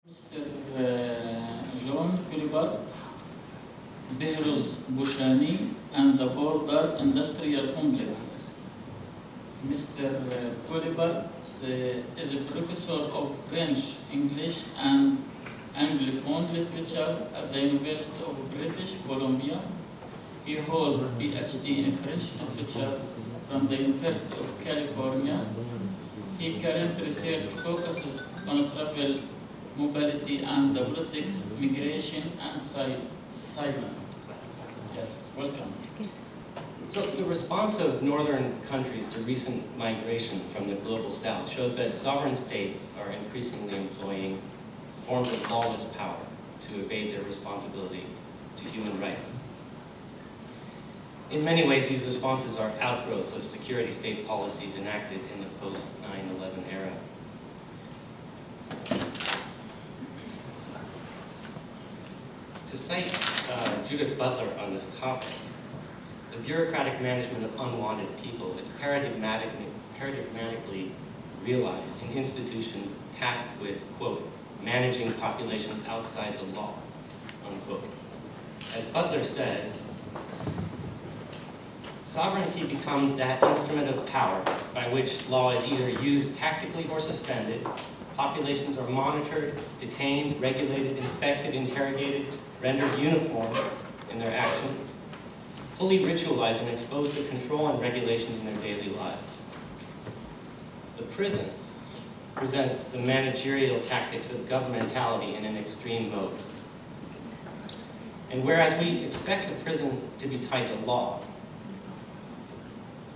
Mr. John Culbert, Behrouz Boochani, and the Border Industrial Complex. Mr. Culbert is a professor of French, English, and Anglophone literature at the University of British Columbia. He holds a PhD in French literature from the University of California. His current research focuses on travel, mobility, and the politics, migration, and asylum. Yes, welcome. So the response of northern countries to recent migration from the global south shows that sovereign states are increasingly employing forms of lawless power to evade their responsibility to human rights. In many ways, these responses are outgrowths of security state policies enacted in the post-9/11 era. To cite Judith Butler on this topic, the bureaucratic management of unwanted people is paradigmatically realized in institutions tasked with, quote, managing populations outside the law, unquote. As Butler says, sovereignty becomes that instrument of power by which law is either used tactically or suspended. Populations are monitored, detained, regulated, inspected, interrogated, rendered uniform in their actions, fully ritualized and exposed to control and regulation in their daily lives. The prison presents the managerial tactics of governmentality in an extreme mode. And whereas we expect the prison to be tied to law,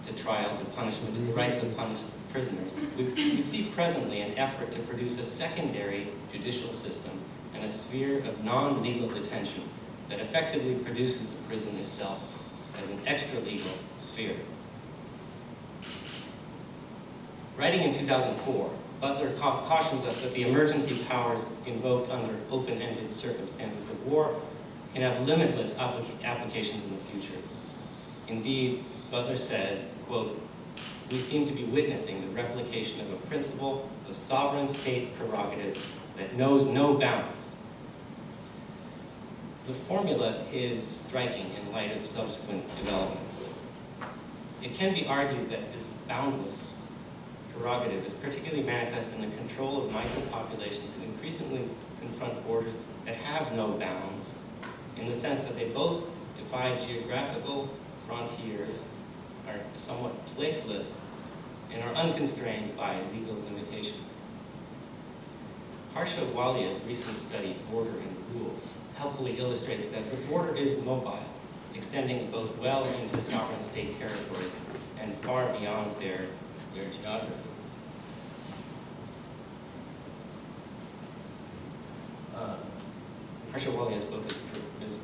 to trial, to punishment, to the rights of punished prisoners, we see presently an effort to produce a secondary judicial system and a sphere of non-legal detention that effectively produces the prison itself as an extra-legal sphere. Writing in 2004, Butler cautions us that the emergency powers invoked under open-ended circumstances of war can have limitless applications in the future. Indeed, Butler says, quote, we seem to be witnessing the replication of a principle of sovereign state prerogative that knows no bounds. The formula is striking in light of subsequent developments. It can be argued that this boundless prerogative is particularly manifest in the control of migrant populations who increasingly confront borders that have no bounds, in the sense that they both defy geographical frontiers, are somewhat placeless, and are unconstrained by legal limitations. Harsha Walia's recent study, Border and Rule, helpfully illustrates that the border is mobile, extending both well into sovereign state territories and far beyond their geography. Harsha Walia's book is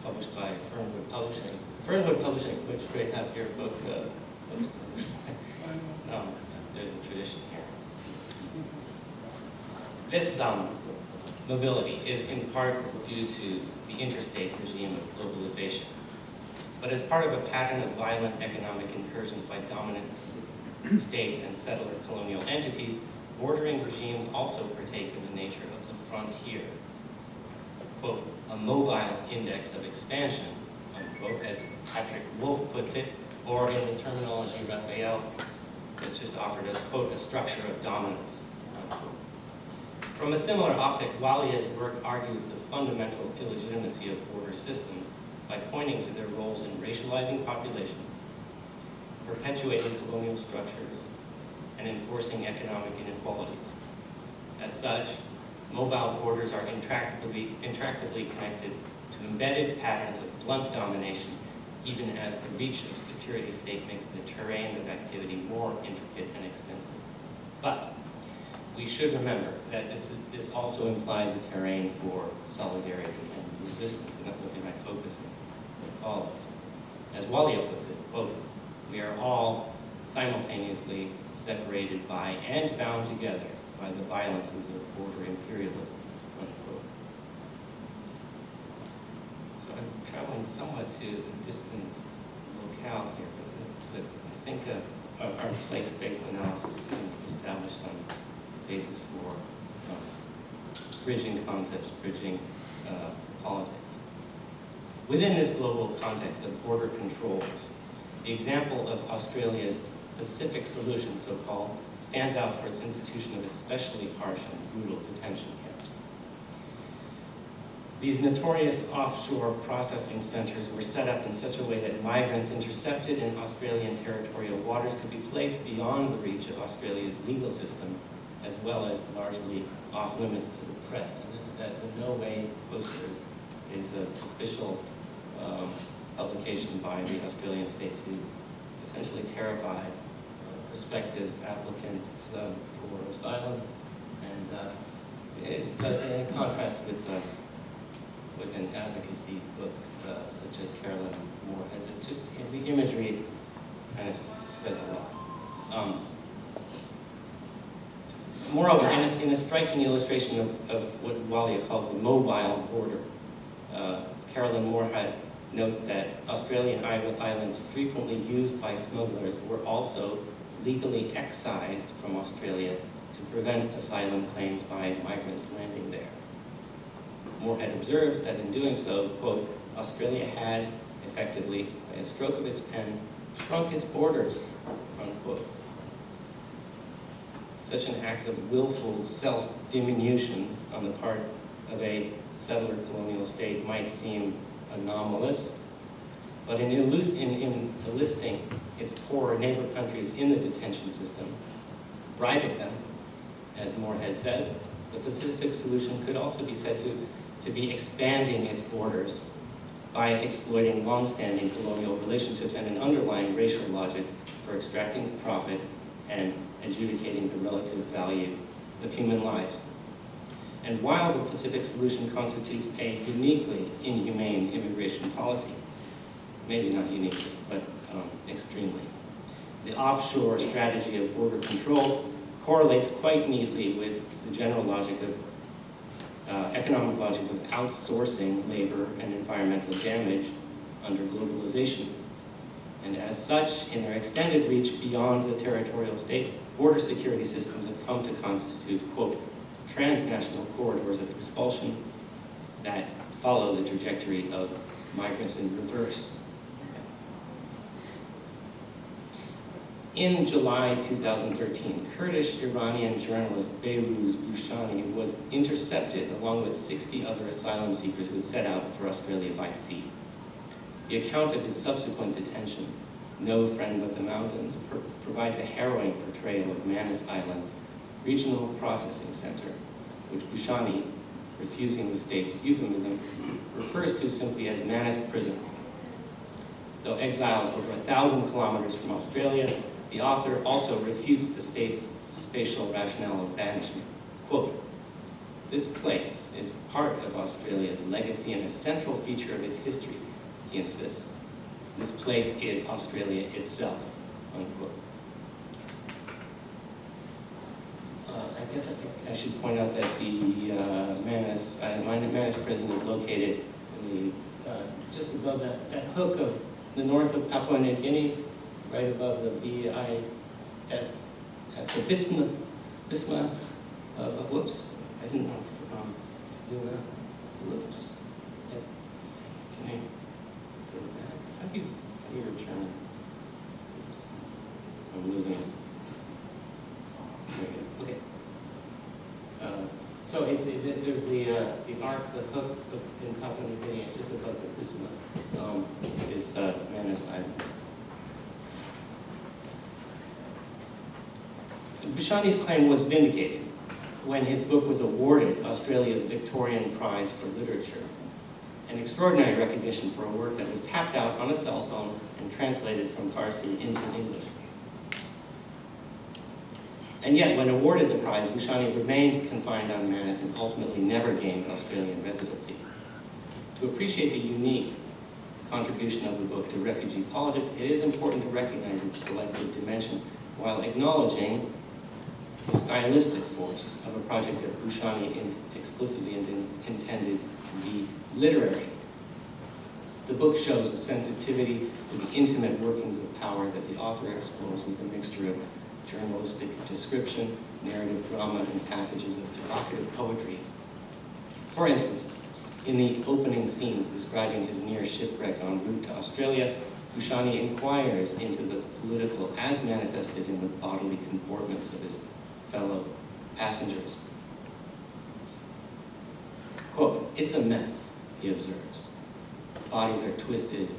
published by Fernwood Publishing. Fernwood Publishing, which they have your book. There's a tradition here. This mobility is in part due to the interstate regime of globalization, but as part of a pattern of violent economic incursions by dominant states and settler colonial entities, bordering regimes also partake of the nature of the frontier. Quote, a mobile index of expansion, unquote, as Patrick Wolf puts it, or in the terminology Rafael has just offered us, quote, a structure of dominance, unquote. From a similar optic, Walia's work argues the fundamental illegitimacy of border systems by pointing to their roles in racializing populations, perpetuating colonial structures, and enforcing economic inequalities. As such, mobile borders are intractably connected to embedded patterns of blunt domination, even as the reach of security state makes the terrain of activity more intricate and extensive. But we should remember that this also implies a terrain for solidarity and resistance, and that will be my focus in what follows. As Walia puts it, quote, we are all simultaneously separated by and bound together by the violences of border imperialism, unquote. So I'm traveling somewhat to a distant locale here, but I think our place-based analysis can establish some basis for bridging concepts, bridging politics. Within this global context of border controls, the example of Australia's Pacific Solution, so-called, stands out for its institution of especially harsh and brutal detention camps. These notorious offshore processing centers were set up in such a way that migrants intercepted in Australian territorial waters could be placed beyond the reach of Australia's legal system, as well as largely off limits to the press. And that in no way poster is an official publication by the Australian state to essentially terrify prospective applicants for asylum, and in contrast with an advocacy book such as Carolyn Moorhead's. Just the imagery kind of says a lot. Moreover, in a striking illustration of what Walia calls the mobile border, Carolyn Moorhead notes that Australian islands frequently used by smugglers were also legally excised from Australia to prevent asylum claims by migrants landing there. Moorhead observes that in doing so, quote, Australia had effectively, by a stroke of its pen, shrunk its borders, unquote. Such an act of willful self-diminution on the part of a settler colonial state might seem anomalous, but in enlisting its poorer neighbor countries in the detention system, bribing them, as Moorhead says, the Pacific Solution could also be said to be expanding its borders by exploiting long-standing colonial relationships and an underlying racial logic for extracting profit and adjudicating the relative value of human lives. And while the Pacific Solution constitutes a uniquely inhumane immigration policy, maybe not uniquely, but extremely, the offshore strategy of border control correlates quite neatly with the general logic of economic logic of outsourcing labor and environmental damage under globalization. And as such, in their extended reach beyond the territorial state, border security systems have come to constitute, quote, transnational corridors of expulsion that follow the trajectory of migrants in reverse. In July 2013, Kurdish-Iranian journalist Behrouz Boochani was intercepted along with 60 other asylum seekers who had set out for Australia by sea. The account of his subsequent detention, No Friend But the Mountains, provides a harrowing portrayal of Manus Island Regional Processing Center, which Boochani, refusing the state's euphemism, refers to simply as Manus Prison. Though exiled over 1,000 kilometers from Australia, the author also refutes the state's spatial rationale of banishment. Quote, this place is part of Australia's legacy and a central feature of its history, he insists. This place is Australia itself, unquote. I guess I should point out that the Manus prison is located in the, just above that hook of the north of Papua New Guinea, right above the BIS, at the Bisma of, whoops, I didn't want to zoom out, whoops. Can I go back? How do you return? Oops. I'm losing it. Okay. So there's the arc, the hook in Papua New Guinea, just above the Wisam, is Manus Island. Boochani's claim was vindicated when his book was awarded Australia's Victorian Prize for Literature, an extraordinary recognition for a work that was tapped out on a cell phone and translated from Farsi into English. And yet, when awarded the prize, Boochani remained confined on Manus and ultimately never gained Australian residency. To appreciate the unique contribution of the book to refugee politics, it is important to recognize its collective dimension while acknowledging the stylistic force of a project that Boochani explicitly intended to be literary. The book shows a sensitivity to the intimate workings of power that the author explores with a mixture of journalistic description, narrative drama, and passages of evocative poetry. For instance, in the opening scenes describing his near shipwreck en route to Australia, Boochani inquires into the political as manifested in the bodily comportments of his fellow passengers. Quote, "It's a mess," he observes. Bodies are twisted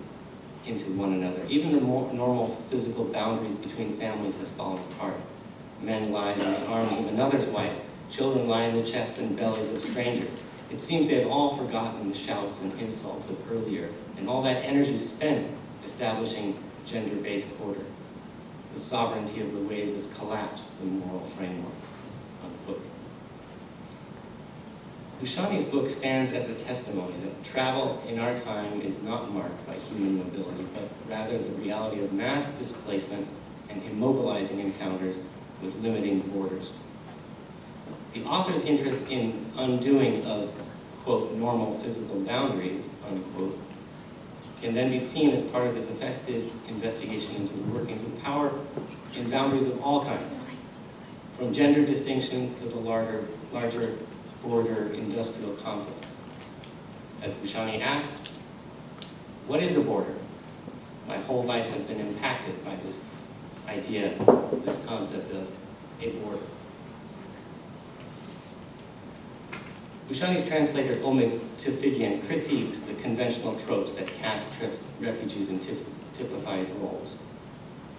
into one another. Even the more normal physical boundaries between families has fallen apart. Men lie in the arms of another's wife. Children lie in the chests and bellies of strangers. It seems they have all forgotten the shouts and insults of earlier, and all that energy spent establishing gender-based order. The sovereignty of the waves has collapsed the moral framework. Unquote. Boochani's book stands as a testimony that travel in our time is not marked by human mobility, but rather the reality of mass displacement and immobilizing encounters with limiting borders. The author's interest in undoing of, quote, normal physical boundaries, unquote, can then be seen as part of his effective investigation into the workings of power in boundaries of all kinds, from gender distinctions to the larger border industrial complex. As Boochani asks, what is a border? My whole life has been impacted by this idea, this concept of a border. Boochani's translator Omid Tifigian critiques the conventional tropes that cast refugees in typified roles.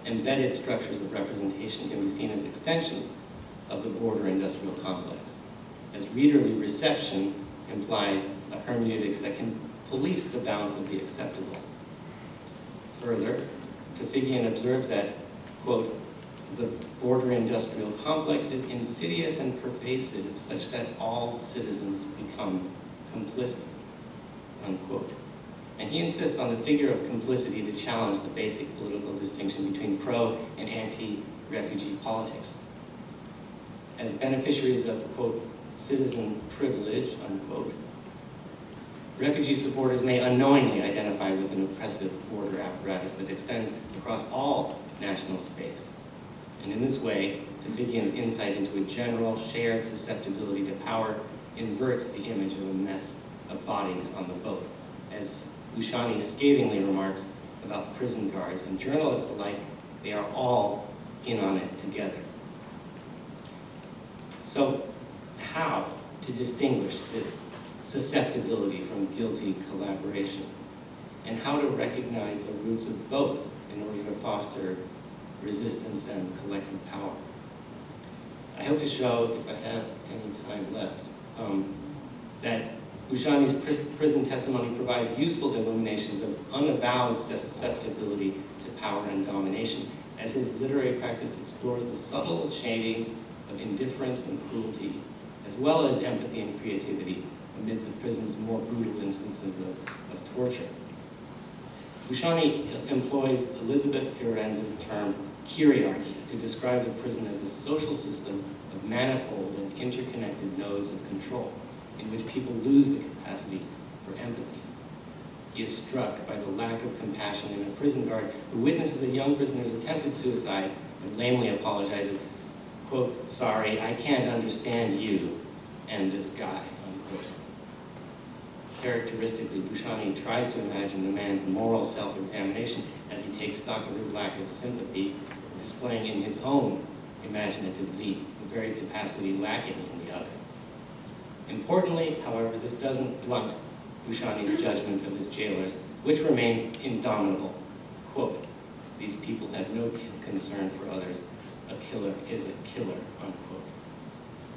Embedded structures of representation can be seen as extensions of the border industrial complex, as readerly reception implies a hermeneutics that can police the bounds of the acceptable. Further, Tifigian observes that, quote, the border industrial complex is insidious and pervasive such that all citizens become complicit, unquote. And he insists on the figure of complicity to challenge the basic political distinction between pro and anti-refugee politics. As beneficiaries of, quote, citizen privilege, unquote, refugee supporters may unknowingly identify with an oppressive border apparatus that extends across all national space. And in this way, Tifigian's insight into a general shared susceptibility to power inverts the image of a mess of bodies on the boat. As Boochani scathingly remarks about prison guards and journalists alike, they are all in on it together. So, how to distinguish this susceptibility from guilty collaboration? And how to recognize the roots of both in order to foster resistance and collective power? I hope to show, if I have any time left, that Boochani's prison testimony provides useful illuminations of unavowed susceptibility to power and domination, as his literary practice explores the subtle shadings of indifference and cruelty, as well as empathy and creativity amid the prison's more brutal instances of torture. Boochani employs Elizabeth Fiorenza's term kyriarchy to describe the prison as a social system of manifold and interconnected nodes of control, in which people lose the capacity for empathy. He is struck by the lack of compassion in a prison guard who witnesses a young prisoner's attempted suicide and lamely apologizes, quote, "Sorry, I can't understand you and this guy," unquote. Characteristically, Boochani tries to imagine the man's moral self-examination as he takes stock of his lack of sympathy, displaying in his own imaginative leap the very capacity lacking in the other. Importantly, however, this doesn't blunt Boochani's judgment of his jailers, which remains indomitable. Quote, "These people have no concern for others. A killer is a killer," unquote.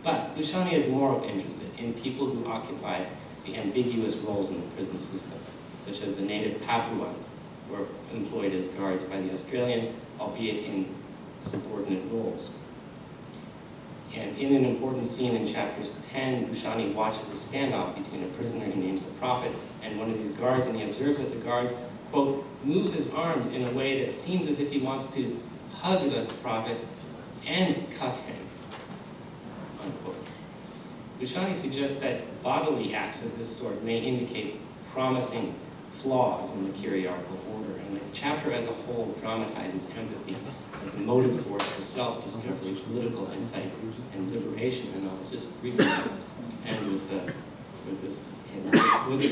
But Boochani is more interested in people who occupy the ambiguous roles in the prison system, such as the native Papuans, who are employed as guards by the Australians, albeit in subordinate roles. And in an important scene in chapters 10, Boochani watches a standoff between a prisoner he names the Prophet and one of these guards, and he observes that the guard, quote, moves his arms in a way that seems as if he wants to hug the Prophet and cuff him, unquote. Boochani suggests that bodily acts of this sort may indicate promising flaws in the kyriarchal order, and the chapter as a whole dramatizes empathy as a motive force for self-discovery, political insight, and liberation. And I'll just briefly end with with this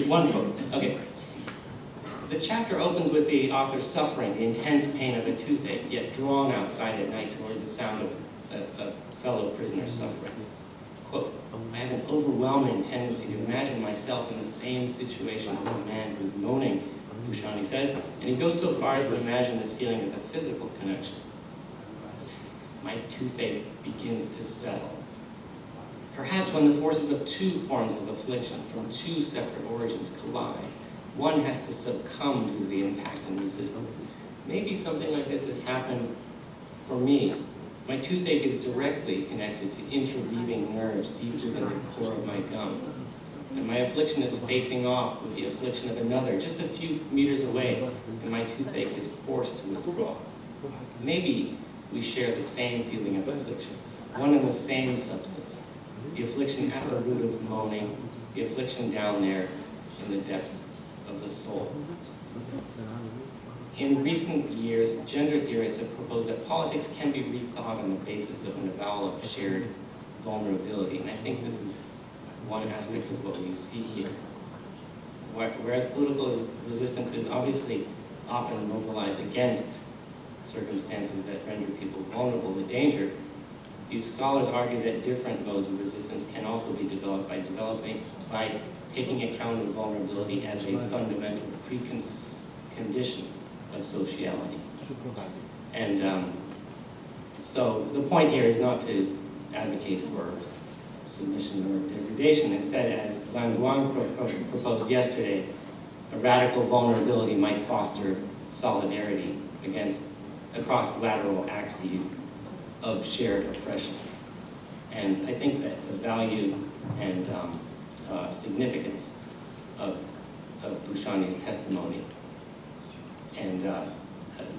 one quote. Okay. The chapter opens with the author suffering the intense pain of a toothache, yet drawn outside at night toward the sound of a fellow prisoner suffering. Quote, I have an overwhelming tendency to imagine myself in the same situation as the man who is moaning, Boochani says, and he goes so far as to imagine this feeling as a physical connection. My toothache begins to settle. Perhaps when the forces of two forms of affliction from two separate origins collide, one has to succumb to the impact and resistance. Maybe something like this has happened for me. My toothache is directly connected to interweaving nerves deeper than the core of my gums. And my affliction is facing off with the affliction of another, just a few meters away, and my toothache is forced to withdraw. Maybe we share the same feeling of affliction, one and the same substance. The affliction at the root of moaning, the affliction down there in the depths of the soul. In recent years, gender theorists have proposed that politics can be rethought on the basis of an avowal of shared vulnerability, and I think this is one aspect of what we see here. Whereas political resistance is obviously often mobilized against circumstances that render people vulnerable to danger, these scholars argue that different modes of resistance can also be developed by taking account of vulnerability as a fundamental precondition of sociality. And so the point here is not to advocate for submission or degradation. Instead, as Langduang proposed yesterday, a radical vulnerability might foster solidarity across lateral axes of shared oppressions. And I think that the value and significance of Boochani's testimony and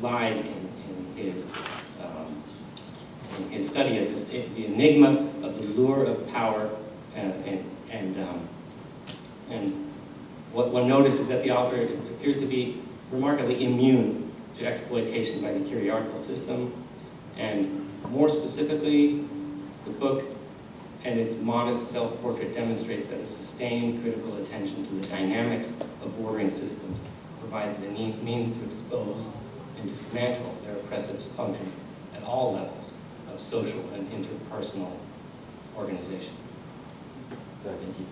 lies in his study of this, the enigma of the lure of power, and what one notices that the author appears to be remarkably immune to exploitation by the curiarchal system, and more specifically, the book and its modest self-portrait demonstrates that a sustained critical attention to the dynamics of bordering systems provides the means to expose and dismantle their oppressive functions at all levels of social and interpersonal organization. Thank you.